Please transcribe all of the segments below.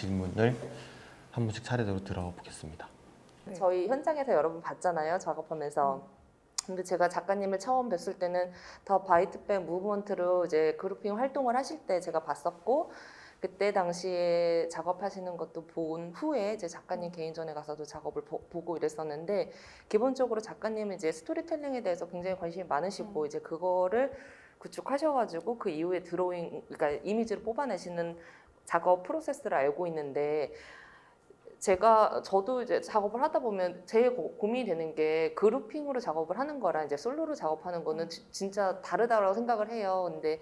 질문을 한 분씩 차례대로 들어가 보겠습니다. 네. 저희 현장에서 여러분 봤잖아요, 작업하면서. 근데 제가 작가님을 처음 뵀을 때는 더 바이트백 무브먼트로 이제 그룹핑 활동을 하실 때 제가 봤었고, 그때 당시에 작업하시는 것도 본 후에 이제 작가님 개인전에 가서도 작업을 보고 이랬었는데, 기본적으로 작가님은 이제 스토리텔링에 대해서 굉장히 관심이 많으시고 이제 그거를 구축하셔가지고 그 이후에 드로잉, 그러니까 이미지를 뽑아내시는 작업 프로세스를 알고 있는데, 저도 이제 작업을 하다 보면 제일 고민이 되는 게 그룹핑으로 작업을 하는 거랑 이제 솔로로 작업하는 거는 진짜 다르다고 생각을 해요. 근데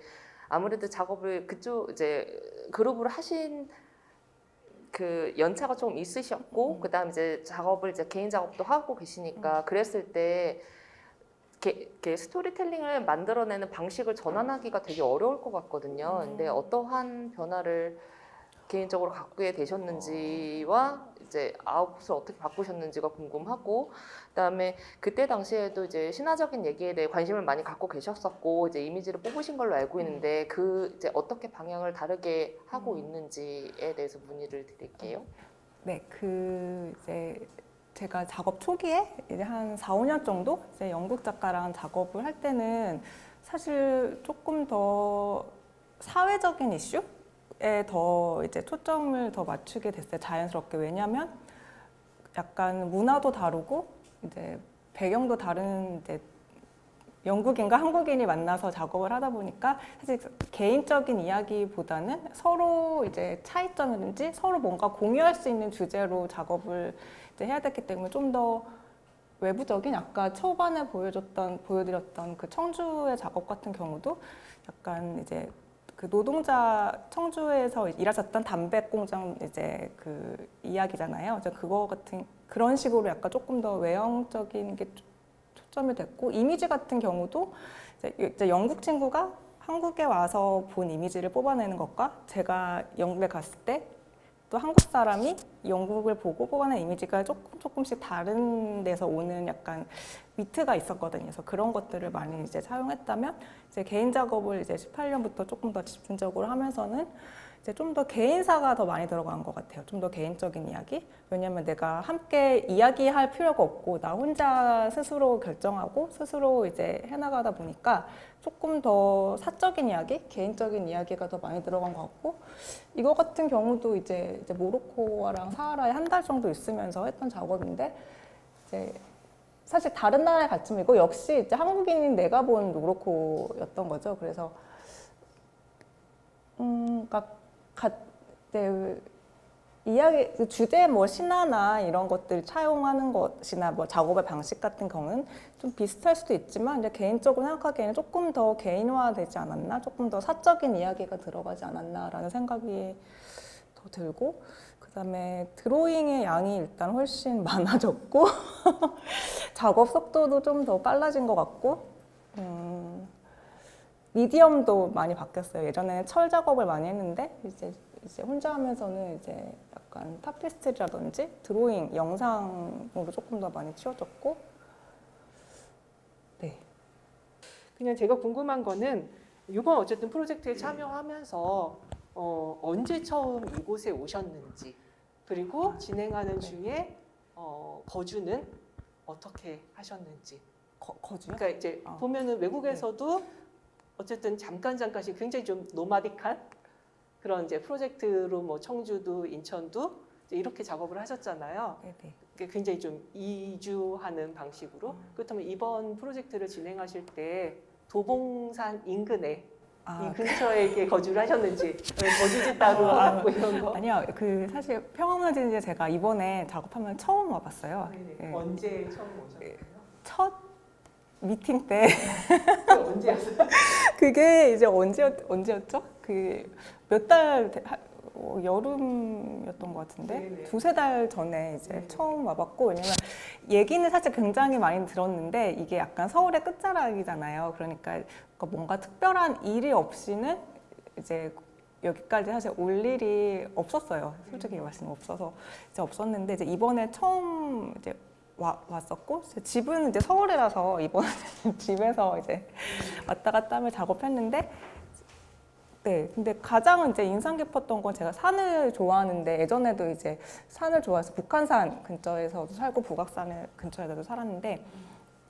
아무래도 작업을 그쪽 이제 그룹으로 하신 그 연차가 좀 있으셨고, 그다음 이제 작업을 이제 개인 작업도 하고 계시니까 그랬을 때 이렇게 스토리텔링을 만들어내는 방식을 전환하기가 되게 어려울 것 같거든요. 근데 어떠한 변화를 개인적으로 갖게 되셨는지와 이제 아웃풋을 어떻게 바꾸셨는지가 궁금하고, 그다음에 그때 당시에도 이제 신화적인 얘기에 대해 관심을 많이 갖고 계셨었고 이제 이미지를 뽑으신 걸로 알고 있는데 그 이제 어떻게 방향을 다르게 하고 있는지에 대해서 문의를 드릴게요. 네, 이제 제가 작업 초기에 이제 한 4, 5년 정도 이제 연극 작가랑 작업을 할 때는 사실 조금 더 사회적인 이슈? 에 더 이제 초점을 더 맞추게 됐어요. 자연스럽게. 왜냐하면 약간 문화도 다르고 이제 배경도 다른 이제 영국인과 한국인이 만나서 작업을 하다 보니까 사실 개인적인 이야기보다는 서로 이제 차이점이든지 서로 뭔가 공유할 수 있는 주제로 작업을 이제 해야 됐기 때문에 좀 더 외부적인 아까 초반에 보여드렸던 그 청주의 작업 같은 경우도 약간 이제 그 노동자 청주에서 일하셨던 담배 공장 이제 그 이야기잖아요. 그거 같은 그런 식으로 약간 조금 더 외형적인 게 초점이 됐고, 이미지 같은 경우도 이제 영국 친구가 한국에 와서 본 이미지를 뽑아내는 것과 제가 영국에 갔을 때 또 한국 사람이 영국을 보고 뽑아낸 이미지가 조금씩 다른 데서 오는 약간 위트가 있었거든요. 그래서 그런 것들을 많이 이제 사용했다면, 이제 개인 작업을 이제 18년부터 조금 더 집중적으로 하면서는 이제 좀 더 개인사가 더 많이 들어간 것 같아요. 좀 더 개인적인 이야기. 왜냐면 내가 함께 이야기할 필요가 없고 나 혼자 스스로 결정하고 스스로 이제 해나가다 보니까 조금 더 사적인 이야기, 개인적인 이야기가 더 많이 들어간 것 같고, 이거 같은 경우도 이제 모로코랑 사하라에 한 달 정도 있으면서 했던 작업인데, 이제 사실 다른 나라에 갔지만 이거 역시 이제 한국인인 내가 본 모로코였던 거죠. 그래서 그러니까 네, 이야기 주제 뭐 신화나 이런 것들 차용하는 것이나 뭐 작업의 방식 같은 경우는 좀 비슷할 수도 있지만 이제 개인적으로 생각하기에는 조금 더 개인화되지 않았나, 조금 더 사적인 이야기가 들어가지 않았나라는 생각이 더 들고, 그다음에 드로잉의 양이 일단 훨씬 많아졌고 작업 속도도 좀 더 빨라진 것 같고, 미디엄도 많이 바뀌었어요. 예전에는 철 작업을 많이 했는데 이제 혼자 하면서는 이제 약간 타피스트리라든지 드로잉, 영상으로 조금 더 많이 치워졌고, 네. 그냥 제가 궁금한 거는 이번 어쨌든 프로젝트에 참여하면서 언제 처음 이곳에 오셨는지, 그리고 진행하는 중에 거주는 어떻게 하셨는지. 거주요? 그러니까 이제 보면은 외국에서도 어쨌든 잠깐씩 굉장히 좀 노마딕한 그런 이제 프로젝트로 뭐 청주도 인천도 이제 이렇게 작업을 하셨잖아요. 네네. 그게 굉장히 좀 이주하는 방식으로. 그렇다면 이번 프로젝트를 진행하실 때 도봉산 인근에 이 근처에 이렇게 거주를 하셨는지, 거주지 따로 뭐 이런 거. 아니요, 사실 평화문화재는 제가 이번에 작업하면 처음 와봤어요. 네. 언제 처음 오셨나요? 첫 미팅 때 언제였어요? 그게 이제 언제였죠? 그 몇 달 여름이었던 것 같은데 네네. 두세 달 전에 이제 네네. 처음 와봤고, 왜냐면 얘기는 사실 굉장히 많이 들었는데 이게 약간 서울의 끝자락이잖아요. 그러니까 뭔가 특별한 일이 없이는 이제 여기까지 사실 올 일이 없었어요. 솔직히 말씀 없어서 이제 없었는데, 이제 이번에 처음 이제 왔었고, 집은 이제 서울이라서 이번에 집에서 이제 왔다 갔다 하며 작업했는데, 네, 근데 가장 이제 인상 깊었던 건 제가 산을 좋아하는데 예전에도 이제 산을 좋아해서 북한산 근처에서도 살고 북악산 근처에도 살았는데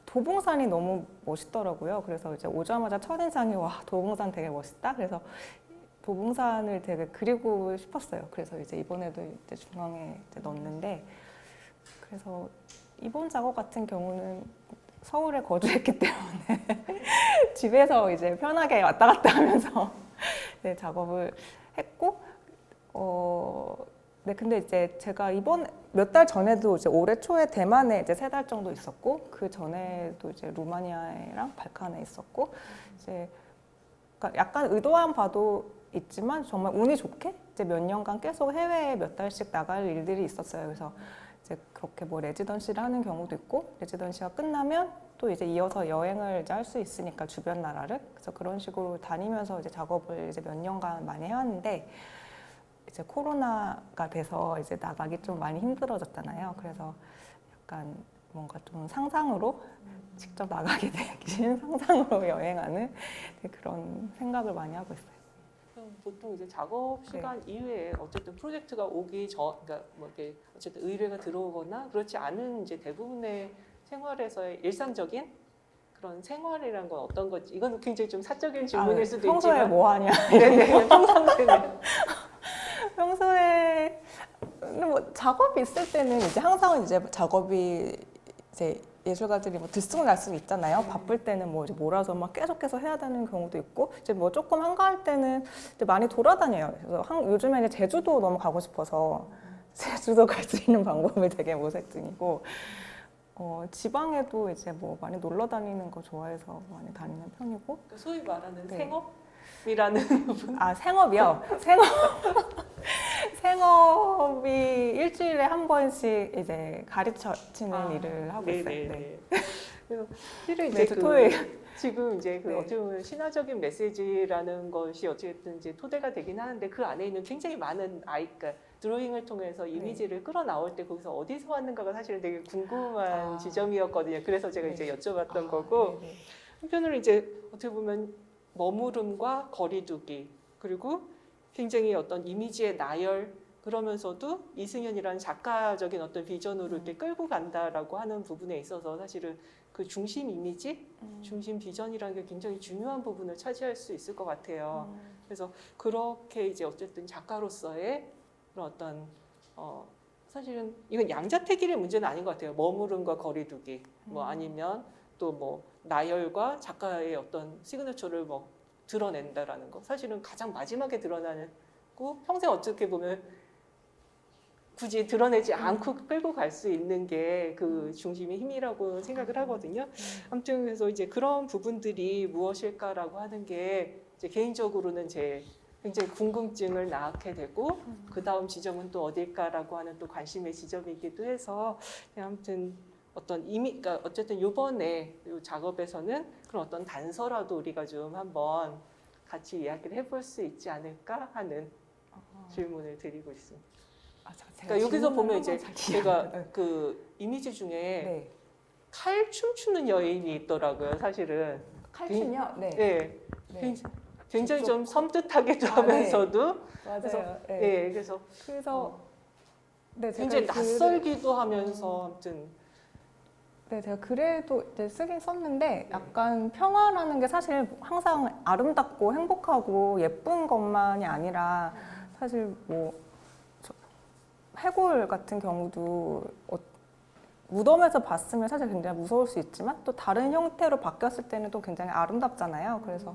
도봉산이 너무 멋있더라고요. 그래서 이제 오자마자 첫인상이 와, 도봉산 되게 멋있다. 그래서 도봉산을 되게 그리고 싶었어요. 그래서 이제 이번에도 이제 중앙에 이제 넣었는데 그래서 이번 작업 같은 경우는 서울에 거주했기 때문에 집에서 이제 편하게 왔다 갔다 하면서 네, 작업을 했고 네, 근데 이제 제가 이번 몇 달 전에도 이제 올해 초에 대만에 이제 3달 정도 있었고 그 전에도 이제 루마니아랑 발칸에 있었고 이제 그러니까 약간 의도한 바도 있지만 정말 운이 좋게 이제 몇 년간 계속 해외에 몇 달씩 나갈 일들이 있었어요. 그래서 이제 그렇게 뭐 레지던시를 하는 경우도 있고 레지던시가 끝나면 또 이제 이어서 여행을 이제 할 수 있으니까 주변 나라를 그래서 그런 식으로 다니면서 이제 작업을 이제 몇 년간 많이 해왔는데 이제 코로나가 돼서 이제 나가기 좀 많이 힘들어졌잖아요. 그래서 약간 뭔가 좀 상상으로 직접 나가게 되긴 상상으로 여행하는 그런 생각을 많이 하고 있어요. 그럼 보통 이제 작업 시간 이외에 어쨌든 프로젝트가 오기 전, 그러니까 뭐 이렇게 어쨌든 의뢰가 들어오거나 그렇지 않은 이제 대부분의 생활에서의 일상적인 그런 생활이란 건 어떤 건지 이건 굉장히 좀 사적인 질문일 수도 평소에 있지만 뭐 하냐? 네네 평상시에는 평소에 근데 뭐 작업이 있을 때는 이제 항상 이제 작업이 이제 예술가들이 뭐 들쑥날쑥 있잖아요. 바쁠 때는 뭐 이제 몰아서 막 계속해서 해야 되는 경우도 있고 이제 뭐 조금 한가할 때는 이제 많이 돌아다녀요. 그래서 요즘에 이제 제주도 너무 가고 싶어서 제주도 갈 수 있는 방법이 되게 모색중이고 지방에도 이제 뭐 많이 놀러 다니는 거 좋아해서 많이 다니는 편이고 그러니까 소위 말하는 네. 생업이라는 부분. 아 생업이요? 생업이 일주일에 한 번씩 이제 가르치는 일을 하고 있어요. 네. 그래서 실은 이제 매주 토요일. 지금 이제 그 네. 어떻게 보면 신화적인 메시지라는 것이 어쨌든 이제 토대가 되긴 하는데 그 안에 있는 굉장히 많은 그러니까 드로잉을 통해서 이미지를 끌어나올 때 거기서 어디서 왔는가가 사실은 되게 궁금한 지점이었거든요. 그래서 제가 이제 여쭤봤던 거고 네네. 한편으로 이제 어떻게 보면 머무름과 거리두기 그리고 굉장히 어떤 이미지의 나열 그러면서도 이승현이라는 작가적인 어떤 비전으로 이렇게 끌고 간다라고 하는 부분에 있어서 사실은 그 중심 이미지, 중심 비전이라는 게 굉장히 중요한 부분을 차지할 수 있을 것 같아요. 그래서 그렇게 이제 어쨌든 작가로서의 그런 어떤 사실은 이건 양자택일의 문제는 아닌 것 같아요. 머무름과 거리두기, 뭐 아니면 또 뭐 나열과 작가의 어떤 시그니처를 뭐 드러낸다라는 거. 사실은 가장 마지막에 드러나고 평생 어떻게 보면 굳이 드러내지 않고 끌고 갈 수 있는 게 그 중심의 힘이라고 생각을 하거든요. 아무튼 그래서 이제 그런 부분들이 무엇일까라고 하는 게 이제 개인적으로는 제 굉장히 궁금증을 낳게 되고 그 다음 지점은 또 어딜까라고 하는 또 관심의 지점이기도 해서 아무튼 어떤 그러니까 어쨌든 이번에 이 작업에서는 그런 어떤 단서라도 우리가 좀 한번 같이 이야기를 해볼 수 있지 않을까 하는 질문을 드리고 있습니다. 그러니까 여기서 보면 이제 제가 그 이미지 중에 네. 칼 춤추는 여인이 있더라고요. 사실은 칼춤이요? 네. 네. 네. 굉장히 좀 섬뜩하기도 아, 하면서도 맞아요. 네. 네, 그래서 네, 제가 굉장히 낯설기도 하면서 아무튼 네, 제가 글에도 이제 쓰긴 썼는데 약간 평화라는 게 사실 항상 아름답고 행복하고 예쁜 것만이 아니라 사실 뭐 해골 같은 경우도 무덤에서 봤으면 사실 굉장히 무서울 수 있지만 또 다른 형태로 바뀌었을 때는 또 굉장히 아름답잖아요. 그래서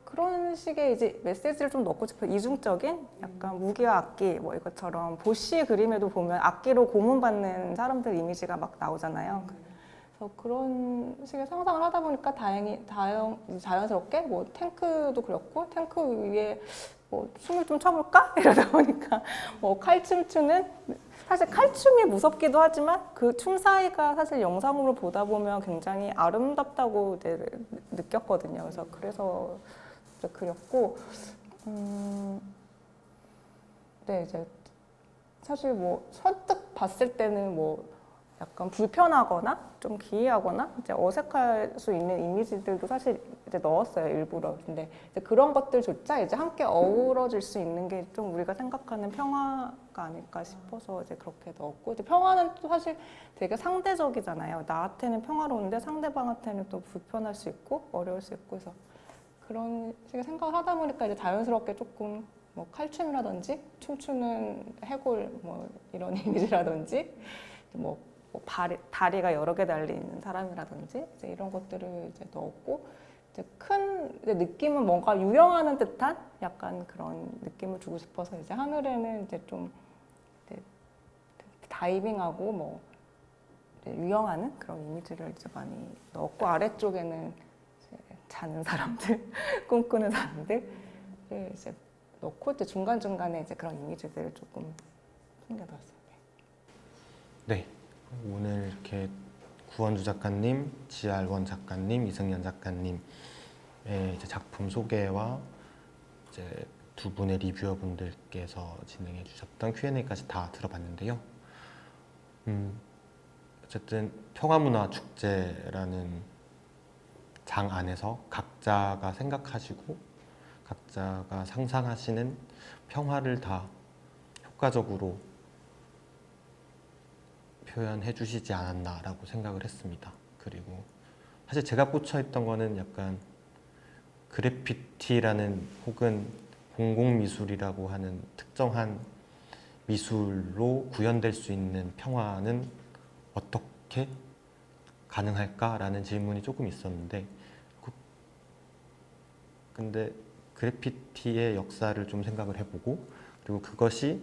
그런 식의 이제 메시지를 좀 넣고 싶어요. 이중적인 약간 무기와 악기 뭐 이것처럼 보시 그림에도 보면 악기로 고문받는 사람들 이미지가 막 나오잖아요. 그래서 그런 식의 상상을 하다 보니까 자연스럽게 뭐 탱크도 그렇고 탱크 위에 뭐 춤을 좀 춰볼까? 이러다 보니까 뭐 칼춤 추는 사실 칼춤이 무섭기도 하지만 그 춤 사이가 사실 영상으로 보다 보면 굉장히 아름답다고 이제 느꼈거든요. 그래서 이제 그렸고 네 이제 사실 뭐 선뜻 봤을 때는 뭐 약간 불편하거나 좀 기이하거나 이제 어색할 수 있는 이미지들도 사실 이제 넣었어요, 일부러. 근데 이제 그런 것들조차 이제 함께 어우러질 수 있는 게 좀 우리가 생각하는 평화가 아닐까 싶어서 이제 그렇게 넣었고, 이제 평화는 또 사실 되게 상대적이잖아요. 나한테는 평화로운데 상대방한테는 또 불편할 수 있고 어려울 수 있고, 그래서 그런 식의 생각을 하다 보니까 이제 자연스럽게 조금 뭐 칼춤이라든지 춤추는 해골 뭐 이런 이미지라든지 뭐 다리가 여러 개 달린 사람이라든지 이제 이런 것들을 이제 넣었고, 이제 큰 이제 느낌은 뭔가 유영하는 듯한 약간 그런 느낌을 주고 싶어서 이제 하늘에는 이제 좀 이제 다이빙하고 뭐 이제 유영하는 그런 이미지를 이제 많이 넣었고, 아래쪽에는 이제 자는 사람들, 꿈꾸는 사람들을 이제 넣고, 이제 중간중간에 이제 그런 이미지들을 조금 숨겨놨어요. 네, 오늘 이렇게 구원주 작가님, 지알원 작가님, 이승연 작가님의 이제 작품 소개와 이제 두 분의 리뷰어분들께서 진행해 주셨던 Q&A까지 다 들어봤는데요. 어쨌든 평화문화 축제라는 장 안에서 각자가 생각하시고 각자가 상상하시는 평화를 다 효과적으로 표현해 주시지 않았나라고 생각을 했습니다. 그리고 사실 제가 꽂혀있던 거는 약간 그래피티라는 혹은 공공미술이라고 하는 특정한 미술로 구현될 수 있는 평화는 어떻게 가능할까라는 질문이 조금 있었는데, 근데 그래피티의 역사를 좀 생각을 해보고, 그리고 그것이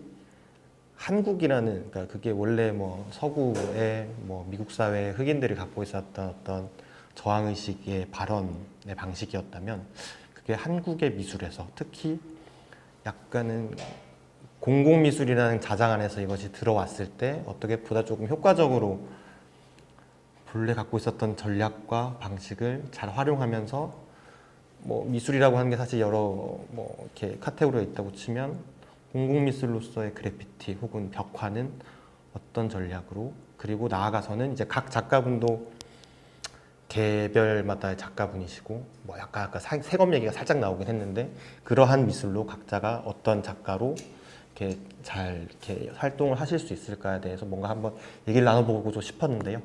한국이라는, 그러니까 그게 원래 뭐 서구의 뭐 미국 사회의 흑인들이 갖고 있었던 어떤 저항의식의 발언의 방식이었다면, 그게 한국의 미술에서 특히 약간은 공공미술이라는 자장 안에서 이것이 들어왔을 때 어떻게 보다 조금 효과적으로 본래 갖고 있었던 전략과 방식을 잘 활용하면서, 뭐 미술이라고 하는 게 사실 여러 뭐 이렇게 카테고리가 있다고 치면 공공미술로서의 그래피티 혹은 벽화는 어떤 전략으로, 그리고 나아가서는 이제 각 작가분도 개별마다의 작가분이시고 뭐 약간 아까 세검 얘기가 살짝 나오긴 했는데, 그러한 미술로 각자가 어떤 작가로 이렇게 잘 이렇게 활동을 하실 수 있을까에 대해서 뭔가 한번 얘기를 나눠보고 싶었는데요.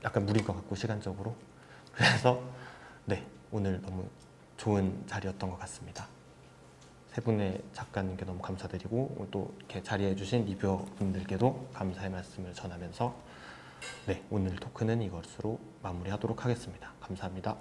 약간 무리인 것 같고 시간적으로. 그래서 네, 오늘 너무 좋은 자리였던 것 같습니다. 세 분의 작가님께 너무 감사드리고 또 이렇게 자리해 주신 리뷰어분들께도 감사의 말씀을 전하면서 네, 오늘 토크는 이것으로 마무리하도록 하겠습니다. 감사합니다.